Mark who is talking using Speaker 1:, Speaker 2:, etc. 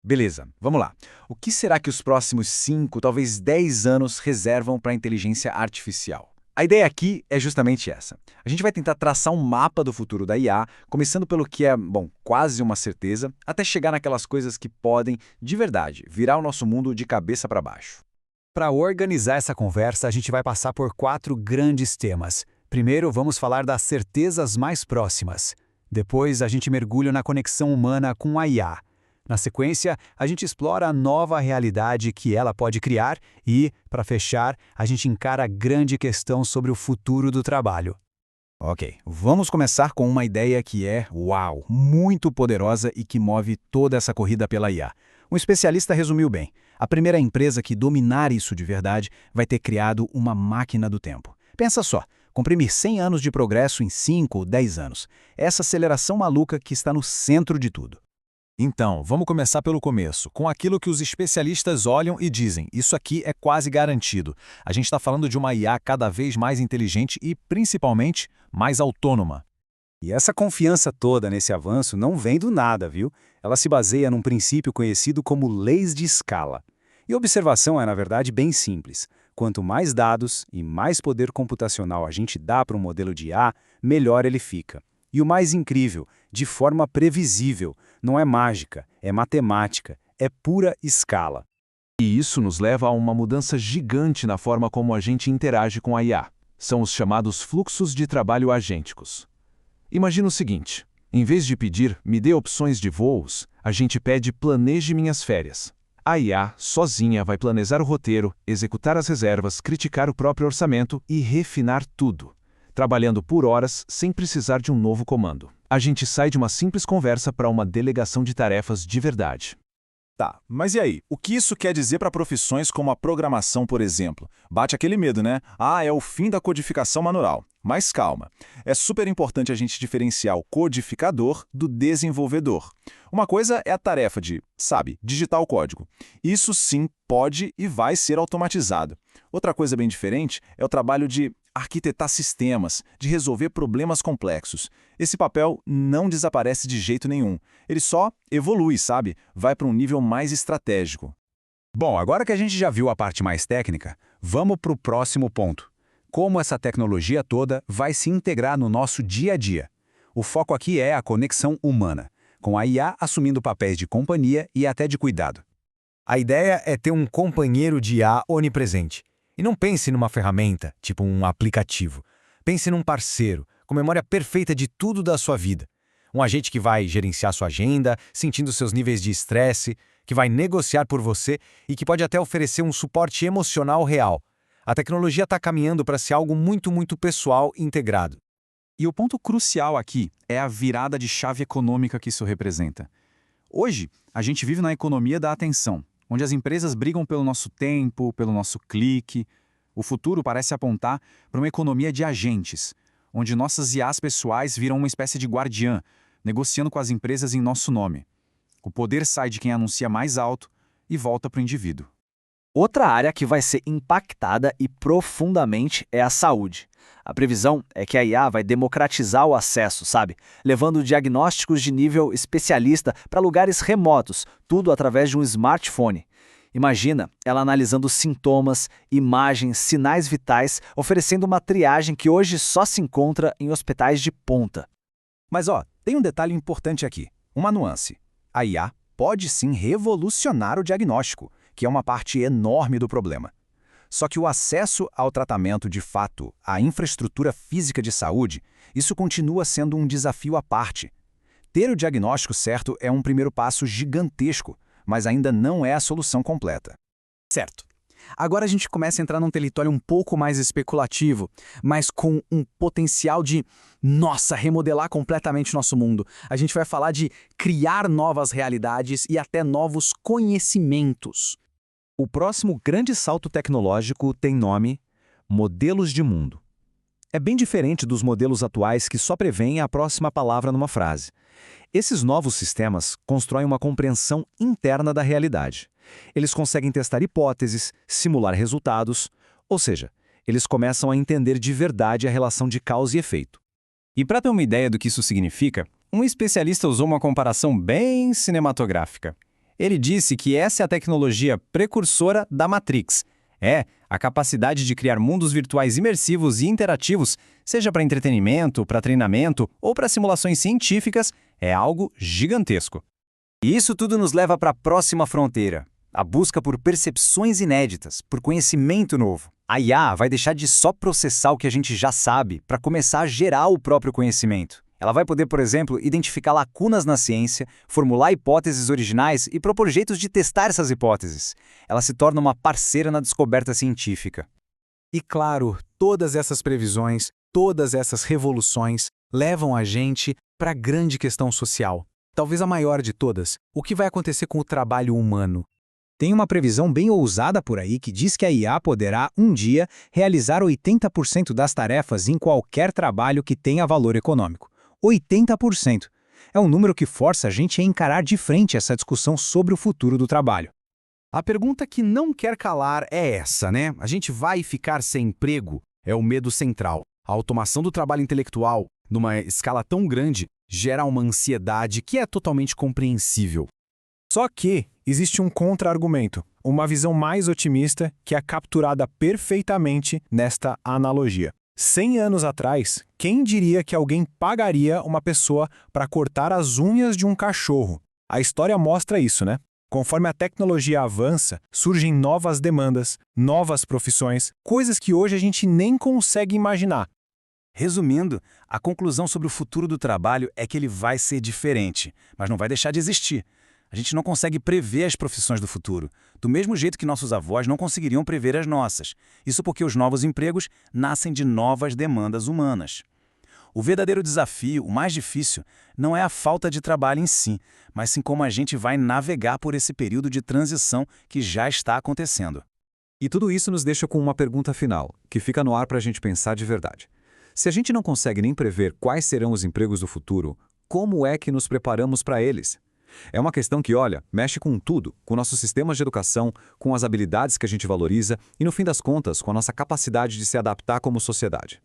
Speaker 1: Beleza, vamos lá. O que será que os próximos 5, talvez 10 anos reservam para a inteligência artificial? A ideia aqui é justamente essa. A gente vai tentar traçar um mapa do futuro da IA, começando pelo que é, bom, quase uma certeza, até chegar naquelas coisas que podem, de verdade, virar o nosso mundo de cabeça para baixo.
Speaker 2: Para organizar essa conversa, a gente vai passar por 4 grandes temas. Primeiro, vamos falar das certezas mais próximas. Depois, a gente mergulha na conexão humana com a IA. Na sequência, a gente explora a nova realidade que ela pode criar e, para fechar, a gente encara a grande questão sobre o futuro do trabalho.
Speaker 1: Ok, vamos começar com uma ideia que é, uau, muito poderosa e que move toda essa corrida pela IA. Um especialista resumiu bem. A primeira empresa que dominar isso de verdade vai ter criado uma máquina do tempo. Pensa só, comprimir 100 anos de progresso em 5 ou 10 anos. Essa aceleração maluca que está no centro de tudo.
Speaker 3: Então, vamos começar pelo começo, com aquilo que os especialistas olham e dizem, isso aqui é quase garantido. A gente está falando de uma IA cada vez mais inteligente e, principalmente, mais autônoma.
Speaker 2: E essa confiança toda nesse avanço não vem do nada, viu? Ela se baseia num princípio conhecido como leis de escala. E a observação é, na verdade, bem simples. Quanto mais dados e mais poder computacional a gente dá para um modelo de IA, melhor ele fica. E o mais incrível, de forma previsível, não é mágica, é matemática, é pura escala.
Speaker 3: E isso nos leva a uma mudança gigante na forma como a gente interage com a IA. São os chamados fluxos de trabalho agênticos. Imagina o seguinte, em vez de pedir "me dê opções de voos", a gente pede "planeje minhas férias". A IA, sozinha, vai planejar o roteiro, executar as reservas, criticar o próprio orçamento e refinar tudo, trabalhando por horas sem precisar de um novo comando. A gente sai de uma simples conversa para uma delegação de tarefas de verdade.
Speaker 4: Tá, mas e aí? O que isso quer dizer para profissões como a programação, por exemplo? Bate aquele medo, né? Ah, é o fim da codificação manual. Mas calma, é super importante a gente diferenciar o codificador do desenvolvedor. Uma coisa é a tarefa de, digitar o código. Isso sim pode e vai ser automatizado. Outra coisa bem diferente é o trabalho de arquitetar sistemas, de resolver problemas complexos. Esse papel não desaparece de jeito nenhum. Ele só evolui, vai para um nível mais estratégico.
Speaker 2: Bom, agora que a gente já viu a parte mais técnica, vamos para o próximo ponto. Como essa tecnologia toda vai se integrar no nosso dia a dia. O foco aqui é a conexão humana, com a IA assumindo papéis de companhia e até de cuidado. A ideia é ter um companheiro de IA onipresente. E não pense numa ferramenta, tipo um aplicativo. Pense num parceiro, com memória perfeita de tudo da sua vida. Um agente que vai gerenciar sua agenda, sentindo seus níveis de estresse, que vai negociar por você e que pode até oferecer um suporte emocional real. A tecnologia está caminhando para ser algo muito, muito pessoal e integrado.
Speaker 4: E o ponto crucial aqui é a virada de chave econômica que isso representa. Hoje, a gente vive na economia da atenção, onde as empresas brigam pelo nosso tempo, pelo nosso clique. O futuro parece apontar para uma economia de agentes, onde nossas IAs pessoais viram uma espécie de guardiã, negociando com as empresas em nosso nome. O poder sai de quem anuncia mais alto e volta para o indivíduo.
Speaker 5: Outra área que vai ser impactada e profundamente é a saúde. A previsão é que a IA vai democratizar o acesso, levando diagnósticos de nível especialista para lugares remotos, tudo através de um smartphone. Imagina ela analisando sintomas, imagens, sinais vitais, oferecendo uma triagem que hoje só se encontra em hospitais de ponta.
Speaker 1: Mas tem um detalhe importante aqui, uma nuance. A IA pode sim revolucionar o diagnóstico, que é uma parte enorme do problema. Só que o acesso ao tratamento de fato, à infraestrutura física de saúde, isso continua sendo um desafio à parte. Ter o diagnóstico certo é um primeiro passo gigantesco, mas ainda não é a solução completa.
Speaker 6: Certo. Agora a gente começa a entrar num território um pouco mais especulativo, mas com um potencial de, remodelar completamente nosso mundo. A gente vai falar de criar novas realidades e até novos conhecimentos.
Speaker 2: O próximo grande salto tecnológico tem nome modelos de mundo. É bem diferente dos modelos atuais que só prevêem a próxima palavra numa frase. Esses novos sistemas constroem uma compreensão interna da realidade. Eles conseguem testar hipóteses, simular resultados, ou seja, eles começam a entender de verdade a relação de causa e efeito.
Speaker 7: E para ter uma ideia do que isso significa, um especialista usou uma comparação bem cinematográfica.
Speaker 2: Ele disse que essa é a tecnologia precursora da Matrix. É a capacidade de criar mundos virtuais imersivos e interativos, seja para entretenimento, para treinamento ou para simulações científicas, é algo gigantesco.
Speaker 5: E isso tudo nos leva para a próxima fronteira, a busca por percepções inéditas, por conhecimento novo. A IA vai deixar de só processar o que a gente já sabe para começar a gerar o próprio conhecimento. Ela vai poder, por exemplo, identificar lacunas na ciência, formular hipóteses originais e propor jeitos de testar essas hipóteses. Ela se torna uma parceira na descoberta científica.
Speaker 6: E claro, todas essas previsões, todas essas revoluções levam a gente para a grande questão social. Talvez a maior de todas, o que vai acontecer com o trabalho humano?
Speaker 2: Tem uma previsão bem ousada por aí que diz que a IA poderá, um dia, realizar 80% das tarefas em qualquer trabalho que tenha valor econômico. 80%. É um número que força a gente a encarar de frente essa discussão sobre o futuro do trabalho.
Speaker 7: A pergunta que não quer calar é essa, né? A gente vai ficar sem emprego? É o medo central. A automação do trabalho intelectual, numa escala tão grande, gera uma ansiedade que é totalmente compreensível.
Speaker 4: Só que existe um contra-argumento, uma visão mais otimista que é capturada perfeitamente nesta analogia. 100 anos atrás, quem diria que alguém pagaria uma pessoa para cortar as unhas de um cachorro? A história mostra isso, né? Conforme a tecnologia avança, surgem novas demandas, novas profissões, coisas que hoje a gente nem consegue imaginar.
Speaker 7: Resumindo, a conclusão sobre o futuro do trabalho é que ele vai ser diferente, mas não vai deixar de existir. A gente não consegue prever as profissões do futuro, do mesmo jeito que nossos avós não conseguiriam prever as nossas. Isso porque os novos empregos nascem de novas demandas humanas. O verdadeiro desafio, o mais difícil, não é a falta de trabalho em si, mas sim como a gente vai navegar por esse período de transição que já está acontecendo.
Speaker 3: E tudo isso nos deixa com uma pergunta final, que fica no ar para a gente pensar de verdade. Se a gente não consegue nem prever quais serão os empregos do futuro, como é que nos preparamos para eles? É uma questão que, olha, mexe com tudo, com nossos sistemas de educação, com as habilidades que a gente valoriza e, no fim das contas, com a nossa capacidade de se adaptar como sociedade.